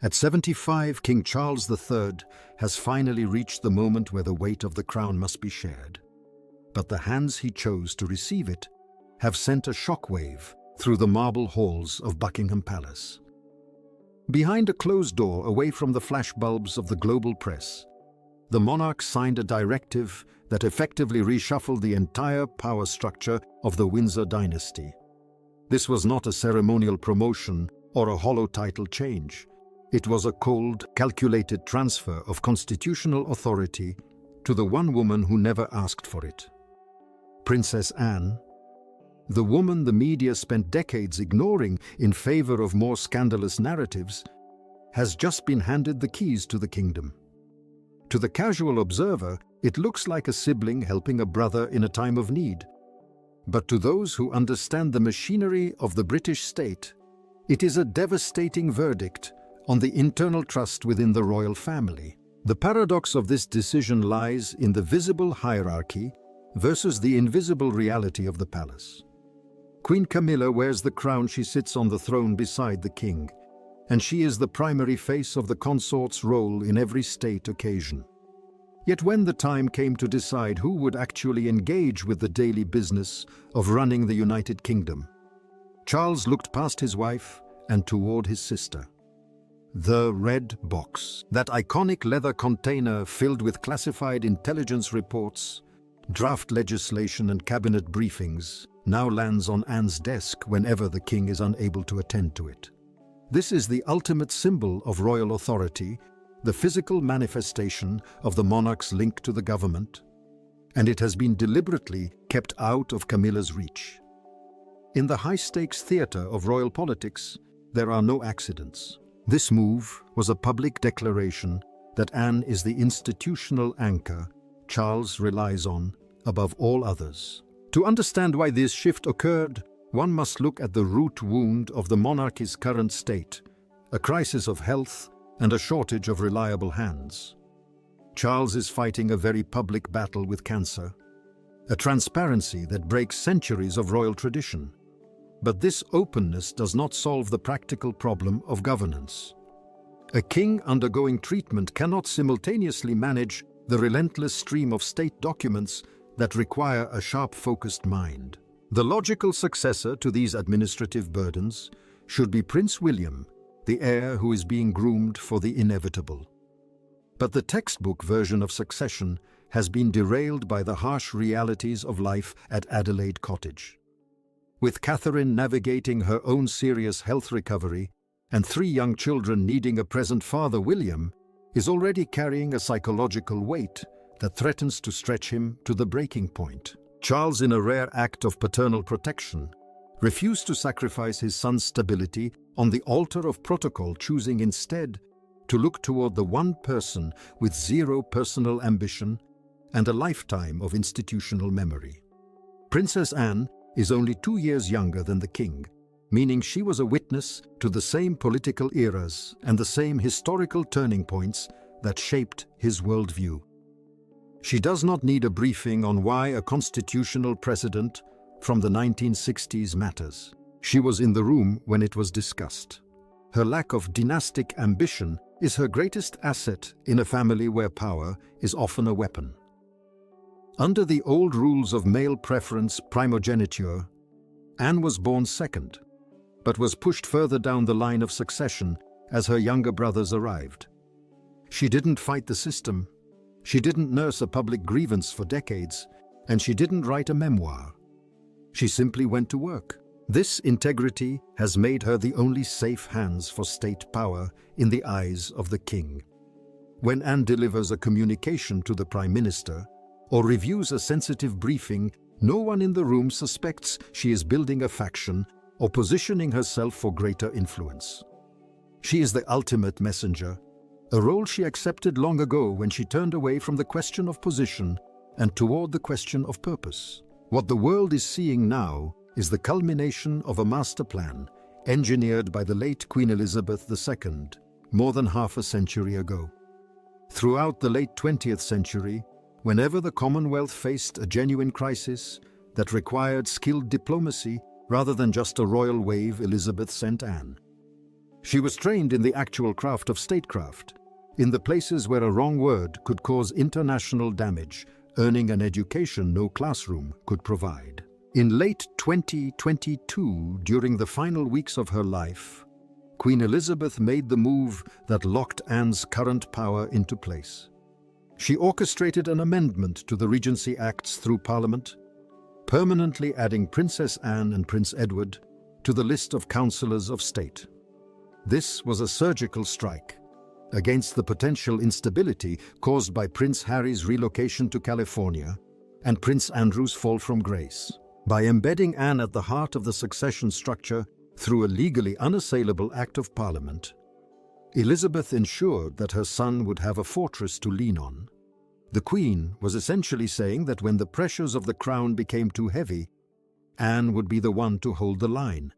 At 75, King Charles III has finally reached the moment where the weight of the crown must be shared. But the hands he chose to receive it have sent a shockwave through the marble halls of Buckingham Palace. Behind a closed door, away from the flashbulbs of the global press, the monarch signed a directive that effectively reshuffled the entire power structure of the Windsor dynasty. This was not a ceremonial promotion or a hollow title change. It was a cold, calculated transfer of constitutional authority to the one woman who never asked for it. Princess Anne, the woman the media spent decades ignoring in favor of more scandalous narratives, has just been handed the keys to the kingdom. To the casual observer, it looks like a sibling helping a brother in a time of need. But to those who understand the machinery of the British state, it is a devastating verdict on the internal trust within the royal family. The paradox of this decision lies in the visible hierarchy versus the invisible reality of the palace. Queen Camilla wears the crown. She sits on the throne beside the king, and she is the primary face of the consort's role in every state occasion. Yet when the time came to decide who would actually engage with the daily business of running the United Kingdom, Charles looked past his wife and toward his sister. The red box, that iconic leather container filled with classified intelligence reports, draft legislation and cabinet briefings, now lands on Anne's desk whenever the king is unable to attend to it. This is the ultimate symbol of royal authority, the physical manifestation of the monarch's link to the government, and it has been deliberately kept out of Camilla's reach. In the high-stakes theatre of royal politics, there are no accidents. This move was a public declaration that Anne is the institutional anchor Charles relies on above all others. To understand why this shift occurred, one must look at the root wound of the monarchy's current state, a crisis of health and a shortage of reliable hands. Charles is fighting a very public battle with cancer, a transparency that breaks centuries of royal tradition. But this openness does not solve the practical problem of governance. A king undergoing treatment cannot simultaneously manage the relentless stream of state documents that require a sharp-focused mind. The logical successor to these administrative burdens should be Prince William, the heir who is being groomed for the inevitable. But the textbook version of succession has been derailed by the harsh realities of life at Adelaide Cottage. With Catherine navigating her own serious health recovery and 3 young children needing a present father, William is already carrying a psychological weight that threatens to stretch him to the breaking point. Charles, in a rare act of paternal protection, refused to sacrifice his son's stability on the altar of protocol, choosing instead to look toward the one person with zero personal ambition and a lifetime of institutional memory. Princess Anne is only 2 years younger than the king, meaning she was a witness to the same political eras and the same historical turning points that shaped his worldview. She does not need a briefing on why a constitutional precedent from the 1960s matters. She was in the room when it was discussed. Her lack of dynastic ambition is her greatest asset in a family where power is often a weapon. Under the old rules of male preference primogeniture, Anne was born second, but was pushed further down the line of succession as her younger brothers arrived. She didn't fight the system, she didn't nurse a public grievance for decades, and she didn't write a memoir. She simply went to work. This integrity has made her the only safe hands for state power in the eyes of the king. When Anne delivers a communication to the Prime Minister or reviews a sensitive briefing, no one in the room suspects she is building a faction or positioning herself for greater influence. She is the ultimate messenger, a role she accepted long ago when she turned away from the question of position and toward the question of purpose. What the world is seeing now is the culmination of a master plan engineered by the late Queen Elizabeth II more than half a century ago. Throughout the late 20th century, whenever the Commonwealth faced a genuine crisis that required skilled diplomacy rather than just a royal wave, Elizabeth sent Anne. She was trained in the actual craft of statecraft, in the places where a wrong word could cause international damage, earning an education no classroom could provide. In late 2022, during the final weeks of her life, Queen Elizabeth made the move that locked Anne's current power into place. She orchestrated an amendment to the Regency Acts through Parliament, permanently adding Princess Anne and Prince Edward to the list of councillors of state. This was a surgical strike against the potential instability caused by Prince Harry's relocation to California and Prince Andrew's fall from grace. By embedding Anne at the heart of the succession structure through a legally unassailable Act of Parliament, Elizabeth ensured that her son would have a fortress to lean on. The Queen was essentially saying that when the pressures of the crown became too heavy, Anne would be the one to hold the line.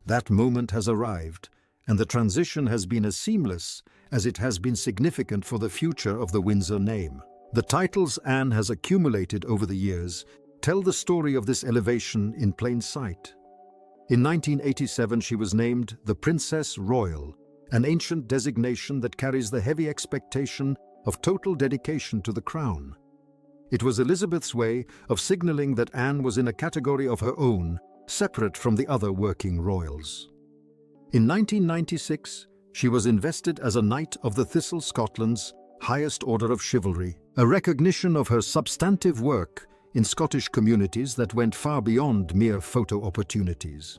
That moment has arrived, and the transition has been as seamless as it has been significant for the future of the Windsor name. The titles Anne has accumulated over the years tell the story of this elevation in plain sight. In 1987, she was named the Princess Royal, an ancient designation that carries the heavy expectation of total dedication to the crown. It was Elizabeth's way of signaling that Anne was in a category of her own, separate from the other working royals. In 1996, she was invested as a Knight of the Thistle, Scotland's highest order of chivalry, a recognition of her substantive work in Scottish communities that went far beyond mere photo opportunities.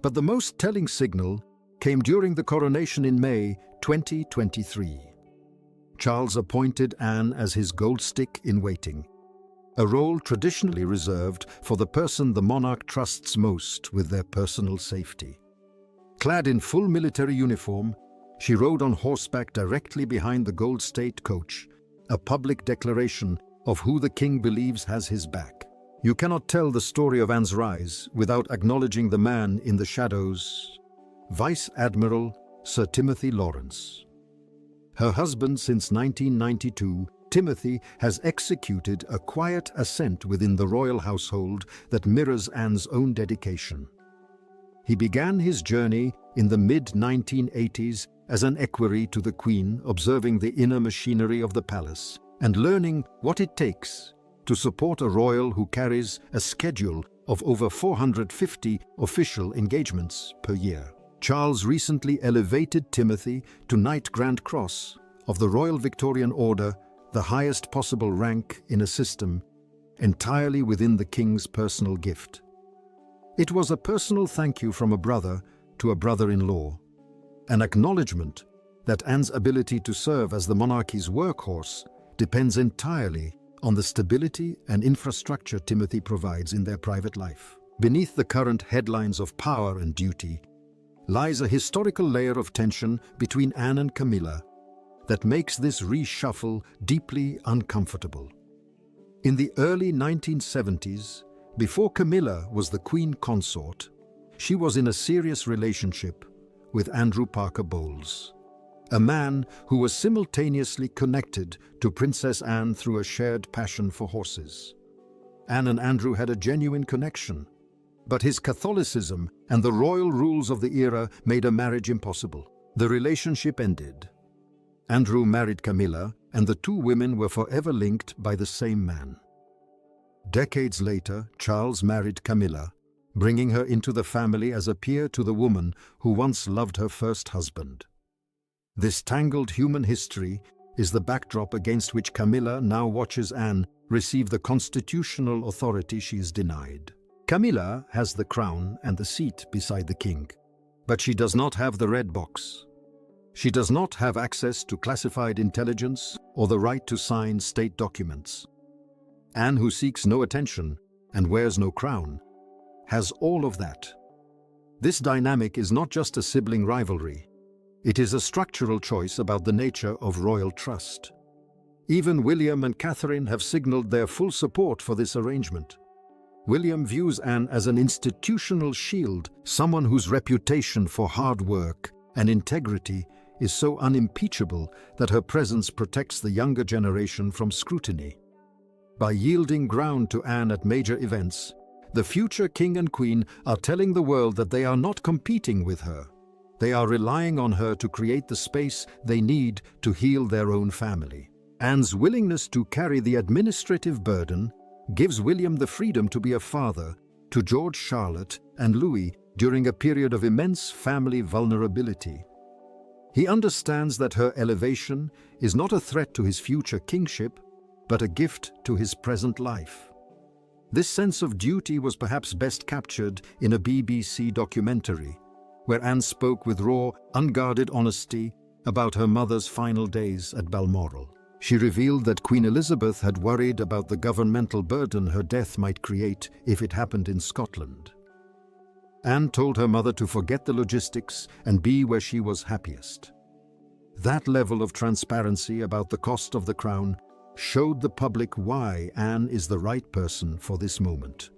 But the most telling signal came during the coronation in May 2023. Charles appointed Anne as his gold stick in waiting, a role traditionally reserved for the person the monarch trusts most with their personal safety. Clad in full military uniform, she rode on horseback directly behind the gold state coach, a public declaration of who the king believes has his back. You cannot tell the story of Anne's rise without acknowledging the man in the shadows, Vice Admiral Sir Timothy Lawrence. Her husband since 1992, Timothy has executed a quiet ascent within the royal household that mirrors Anne's own dedication. He began his journey in the mid-1980s as an equerry to the Queen, observing the inner machinery of the palace and learning what it takes to support a royal who carries a schedule of over 450 official engagements per year. Charles recently elevated Timothy to Knight Grand Cross of the Royal Victorian Order, the highest possible rank in a system entirely within the King's personal gift. It was a personal thank you from a brother to a brother-in-law, an acknowledgement that Anne's ability to serve as the monarchy's workhorse depends entirely on the stability and infrastructure Timothy provides in their private life. Beneath the current headlines of power and duty lies a historical layer of tension between Anne and Camilla that makes this reshuffle deeply uncomfortable. In the early 1970s, before Camilla was the Queen Consort, she was in a serious relationship with Andrew Parker Bowles, a man who was simultaneously connected to Princess Anne through a shared passion for horses. Anne and Andrew had a genuine connection, but his Catholicism and the royal rules of the era made a marriage impossible. The relationship ended. Andrew married Camilla, and the two women were forever linked by the same man. Decades later, Charles married Camilla, bringing her into the family as a peer to the woman who once loved her first husband. This tangled human history is the backdrop against which Camilla now watches Anne receive the constitutional authority she is denied. Camilla has the crown and the seat beside the king, but she does not have the red box. She does not have access to classified intelligence or the right to sign state documents. Anne, who seeks no attention and wears no crown, has all of that. This dynamic is not just a sibling rivalry. It is a structural choice about the nature of royal trust. Even William and Catherine have signaled their full support for this arrangement. William views Anne as an institutional shield, someone whose reputation for hard work and integrity is so unimpeachable that her presence protects the younger generation from scrutiny. By yielding ground to Anne at major events, the future king and queen are telling the world that they are not competing with her. They are relying on her to create the space they need to heal their own family. Anne's willingness to carry the administrative burden gives William the freedom to be a father to George, Charlotte, and Louis during a period of immense family vulnerability. He understands that her elevation is not a threat to his future kingship, but a gift to his present life. This sense of duty was perhaps best captured in a BBC documentary, where Anne spoke with raw, unguarded honesty about her mother's final days at Balmoral. She revealed that Queen Elizabeth had worried about the governmental burden her death might create if it happened in Scotland. Anne told her mother to forget the logistics and be where she was happiest. That level of transparency about the cost of the crown showed the public why Anne is the right person for this moment.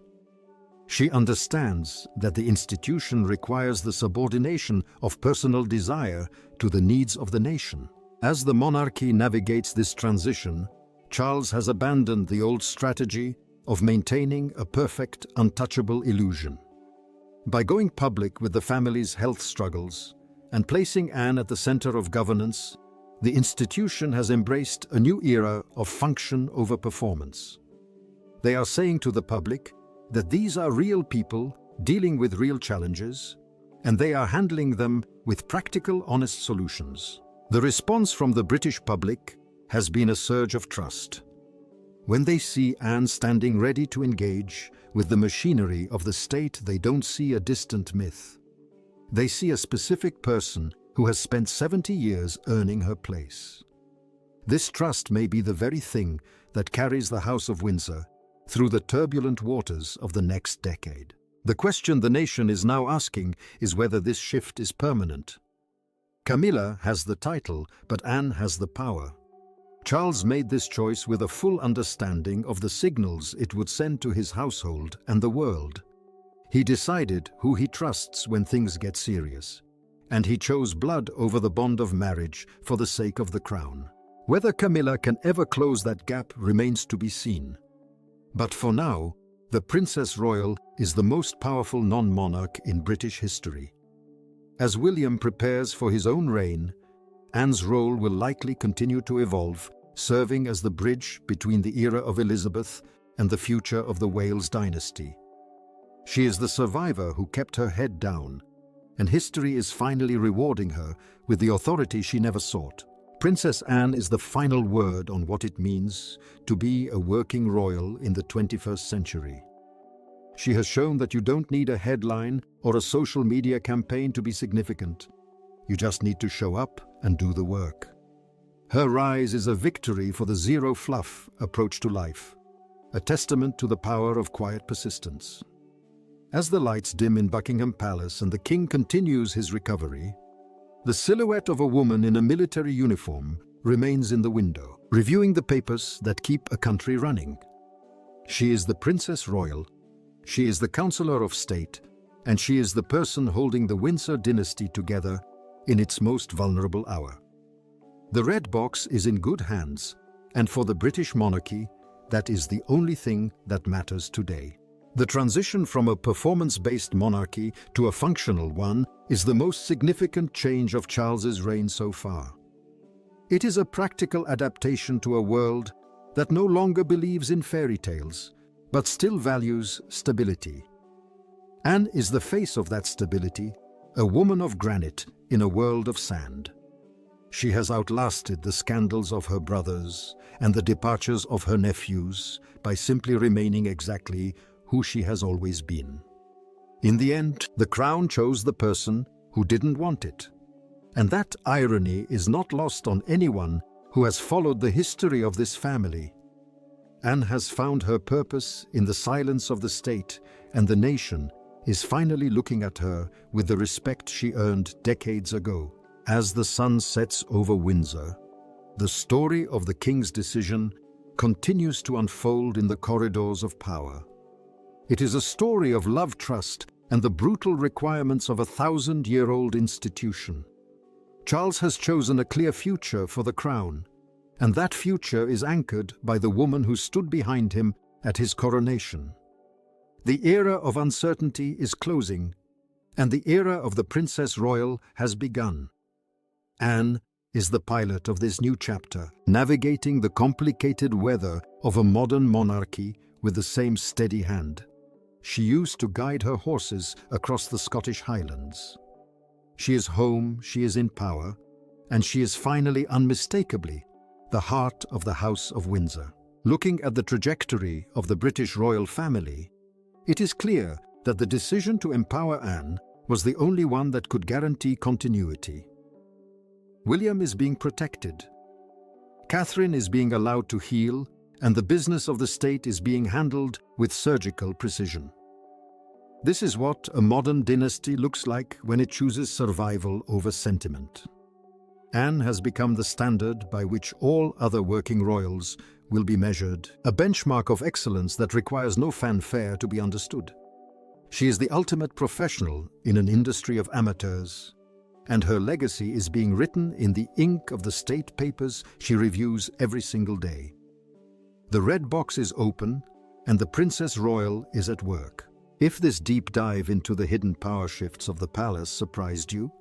She understands that the institution requires the subordination of personal desire to the needs of the nation. As the monarchy navigates this transition, Charles has abandoned the old strategy of maintaining a perfect, untouchable illusion. By going public with the family's health struggles and placing Anne at the center of governance, the institution has embraced a new era of function over performance. They are saying to the public that these are real people dealing with real challenges, and they are handling them with practical, honest solutions. The response from the British public has been a surge of trust. When they see Anne standing ready to engage with the machinery of the state, they don't see a distant myth. They see a specific person who has spent 70 years earning her place. This trust may be the very thing that carries the House of Windsor through the turbulent waters of the next decade. The question the nation is now asking is whether this shift is permanent. Camilla has the title, but Anne has the power. Charles made this choice with a full understanding of the signals it would send to his household and the world. He decided who he trusts when things get serious, and he chose blood over the bond of marriage for the sake of the crown. Whether Camilla can ever close that gap remains to be seen. But for now, the Princess Royal is the most powerful non-monarch in British history. As William prepares for his own reign, Anne's role will likely continue to evolve, serving as the bridge between the era of Elizabeth and the future of the Wales dynasty. She is the survivor who kept her head down, and history is finally rewarding her with the authority she never sought. Princess Anne is the final word on what it means to be a working royal in the 21st century. She has shown that you don't need a headline or a social media campaign to be significant. You just need to show up and do the work. Her rise is a victory for the zero-fluff approach to life, a testament to the power of quiet persistence. As the lights dim in Buckingham Palace and the king continues his recovery, the silhouette of a woman in a military uniform remains in the window, reviewing the papers that keep a country running. She is the Princess Royal, she is the Counselor of State, and she is the person holding the Windsor dynasty together in its most vulnerable hour. The red box is in good hands, and for the British monarchy, that is the only thing that matters today. The transition from a performance-based monarchy to a functional one is the most significant change of Charles's reign so far. It is a practical adaptation to a world that no longer believes in fairy tales, but still values stability. Anne is the face of that stability, a woman of granite in a world of sand. She has outlasted the scandals of her brothers and the departures of her nephews by simply remaining exactly who she has always been. In the end, the crown chose the person who didn't want it. And that irony is not lost on anyone who has followed the history of this family. Anne has found her purpose in the silence of the state, and the nation is finally looking at her with the respect she earned decades ago. As the sun sets over Windsor, the story of the king's decision continues to unfold in the corridors of power. It is a story of love, trust, and the brutal requirements of a 1,000-year-old institution. Charles has chosen a clear future for the crown, and that future is anchored by the woman who stood behind him at his coronation. The era of uncertainty is closing, and the era of the Princess Royal has begun. Anne is the pilot of this new chapter, navigating the complicated weather of a modern monarchy with the same steady hand she used to guide her horses across the Scottish Highlands. She is home, she is in power, and she is finally unmistakably the heart of the House of Windsor. Looking at the trajectory of the British royal family, it is clear that the decision to empower Anne was the only one that could guarantee continuity. William is being protected. Catherine is being allowed to heal, and the business of the state is being handled with surgical precision. This is what a modern dynasty looks like when it chooses survival over sentiment. Anne has become the standard by which all other working royals will be measured, a benchmark of excellence that requires no fanfare to be understood. She is the ultimate professional in an industry of amateurs, and her legacy is being written in the ink of the state papers she reviews every single day. The red box is open, and the Princess Royal is at work. If this deep dive into the hidden power shifts of the palace surprised you,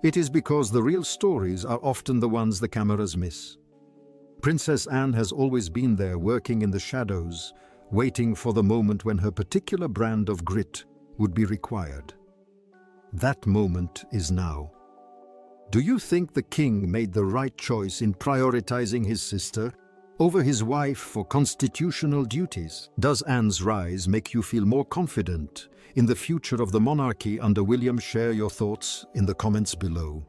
it is because the real stories are often the ones the cameras miss. Princess Anne has always been there, working in the shadows, waiting for the moment when her particular brand of grit would be required. That moment is now. Do you think the king made the right choice in prioritizing his sister over his wife for constitutional duties? Does Anne's rise make you feel more confident in the future of the monarchy under William? Share your thoughts in the comments below.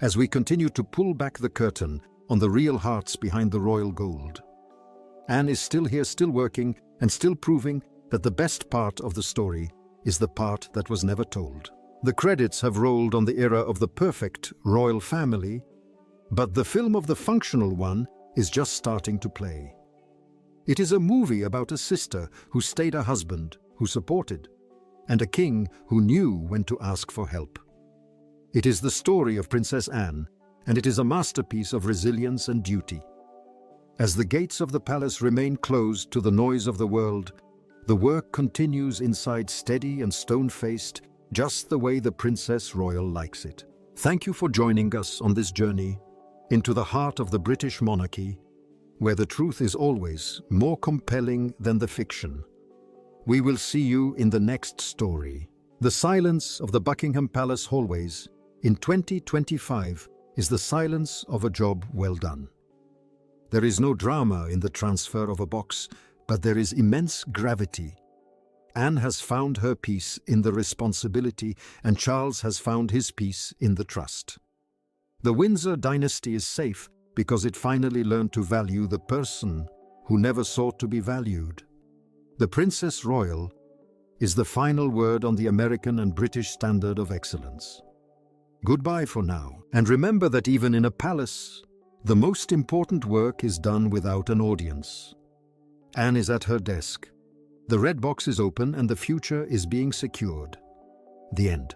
As we continue to pull back the curtain on the real hearts behind the royal gold, Anne is still here, still working, and still proving that the best part of the story is the part that was never told. The credits have rolled on the era of the perfect royal family, but the film of the functional one is just starting to play. It is a movie about a sister who stayed a husband, who supported, and a king who knew when to ask for help. It is the story of Princess Anne, and it is a masterpiece of resilience and duty. As the gates of the palace remain closed to the noise of the world, the work continues inside, steady and stone-faced, just the way the Princess Royal likes it. Thank you for joining us on this journey into the heart of the British monarchy, where the truth is always more compelling than the fiction. We will see you in the next story. The silence of the Buckingham Palace hallways in 2025 is the silence of a job well done. There is no drama in the transfer of a box, but there is immense gravity. Anne has found her peace in the responsibility, and Charles has found his peace in the trust. The Windsor dynasty is safe because it finally learned to value the person who never sought to be valued. The Princess Royal is the final word on the American and British standard of excellence. Goodbye for now, and remember that even in a palace, the most important work is done without an audience. Anne is at her desk. The red box is open and the future is being secured. The end.